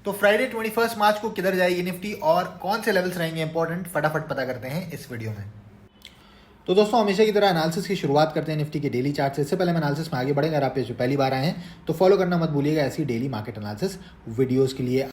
तो फ्राइडे 21 मार्च को किधर जाएगी निफ्टी और कौन से लेवल्स रहेंगे इंपॉर्टेंट, फटाफट पता करते हैं इस वीडियो में। तो दोस्तों हमेशा की तरह एनालिसिस की शुरुआत करते हैं निफ्टी के डेली चार्ट से। इससे पहले हम एनालिसिस में आगे बढ़ेंगे, अगर आप जो पहली बार आए हैं तो फॉलो करना मत भूलिएगा ऐसी डेली मार्केट एनालिसिस वीडियोस के लिए।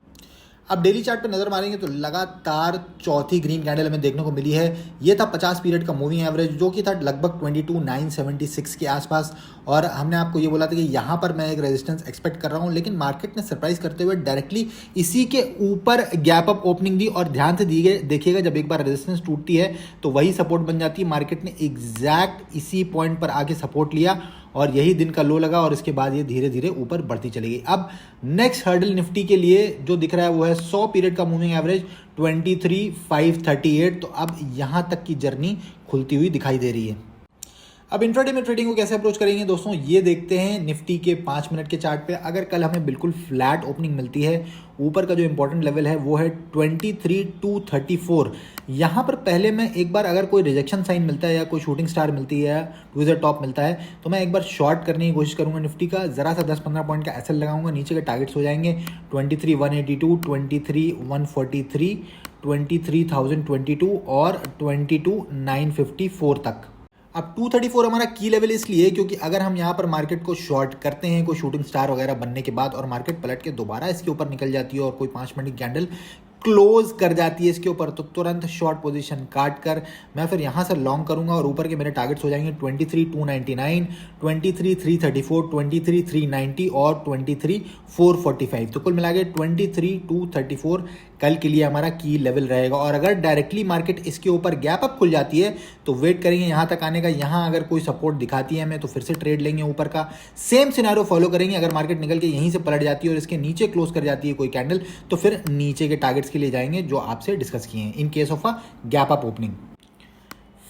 अब डेली चार्ट पे नजर मारेंगे तो लगातार चौथी ग्रीन कैंडल हमें देखने को मिली है। ये था 50 पीरियड का मूविंग एवरेज जो कि था लगभग 22,976 के आसपास, और हमने आपको ये बोला था कि यहाँ पर मैं एक रेजिस्टेंस एक्सपेक्ट कर रहा हूँ, लेकिन मार्केट ने सरप्राइज करते हुए डायरेक्टली इसी के ऊपर गैप अप ओपनिंग दी। और ध्यान से देखिएगा, जब एक बार रेजिस्टेंस टूटती है तो वही सपोर्ट बन जाती है। मार्केट ने एग्जैक्ट इसी पॉइंट पर आके सपोर्ट लिया और यही दिन का लो लगा, और इसके बाद ये धीरे धीरे ऊपर बढ़ती चली गई। अब नेक्स्ट हर्डल निफ्टी के लिए जो दिख रहा है वो है 100 पीरियड का मूविंग एवरेज 23,538। तो अब यहां तक की जर्नी खुलती हुई दिखाई दे रही है। अब इंट्राडे में ट्रेडिंग को कैसे अप्रोच करेंगे दोस्तों, ये देखते हैं निफ्टी के 5 मिनट के चार्ट पे। अगर कल हमें बिल्कुल फ्लैट ओपनिंग मिलती है, ऊपर का जो इंपॉर्टेंट लेवल है वो है 23,234। यहाँ पर पहले मैं एक बार, अगर कोई रिजेक्शन साइन मिलता है या कोई शूटिंग स्टार मिलती है या ट्विजर टॉप मिलता है, तो मैं एक बार शॉर्ट करने की कोशिश करूंगा निफ्टी का। जरा सा 10-15 पॉइंट का एसएल लगाऊंगा। नीचे के टारगेट्स हो जाएंगे 23,182, 23,143, 23,022 और 22,954 तक। अब 234 हमारा की लेवल इसलिए क्योंकि अगर हम यहाँ पर मार्केट को शॉर्ट करते हैं कोई शूटिंग स्टार वगैरह बनने के बाद, और मार्केट पलट के दोबारा इसके ऊपर निकल जाती है और कोई 5 मिनट की कैंडल क्लोज कर जाती है इसके ऊपर, तो तुरंत शॉर्ट पोजीशन काट कर मैं फिर यहाँ से लॉन्ग करूंगा। और ऊपर के मेरे टारगेट्स हो जाएंगे 23,299, 23,334, 23,390 और 23,445। तो कुल मिला के 23,234 कल के लिए हमारा की लेवल रहेगा। और अगर डायरेक्टली मार्केट इसके ऊपर गैप अप खुल जाती है तो वेट करेंगे यहाँ तक आने का। यहाँ अगर कोई सपोर्ट दिखाती है हमें तो फिर से ट्रेड लेंगे ऊपर का। सेम सिनेरियो फॉलो करेंगे। अगर मार्केट निकल के यहीं से पलट जाती है और इसके नीचे क्लोज कर जाती है कोई कैंडल, तो फिर नीचे के टारगेट्स के लिए जाएंगे जो आपसे डिस्कस किए हैं in case of a gap up opening.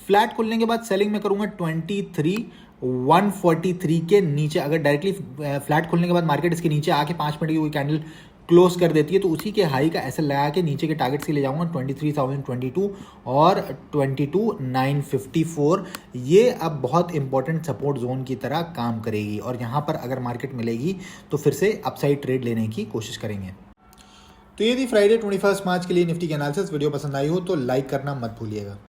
Flat खुलने के बाद सेलिंग में करूंगा 23,143 के नीचे। अगर डायरेक्टली फ्लैट खुलने के बाद मार्केट इसके नीचे आके 5 मिनट की कोई कैंडल क्लोज कर देती है तो उसी के हाई का एसएल लगा के नीचे के टारगेट्स के लिए जाऊंगा 23,022 और 22,954। ये अब बहुत इंपॉर्टेंट सपोर्ट जोन की तरह काम करेगी, और यहाँ पर अगर मार्केट मिलेगी तो फिर से अपसाइड ट्रेड लेने की कोशिश करेंगे। तो ये थी फ्राइडे 21 मार्च के लिए निफ्टी की एनालिसिस। वीडियो पसंद आई हो तो लाइक करना मत भूलिएगा।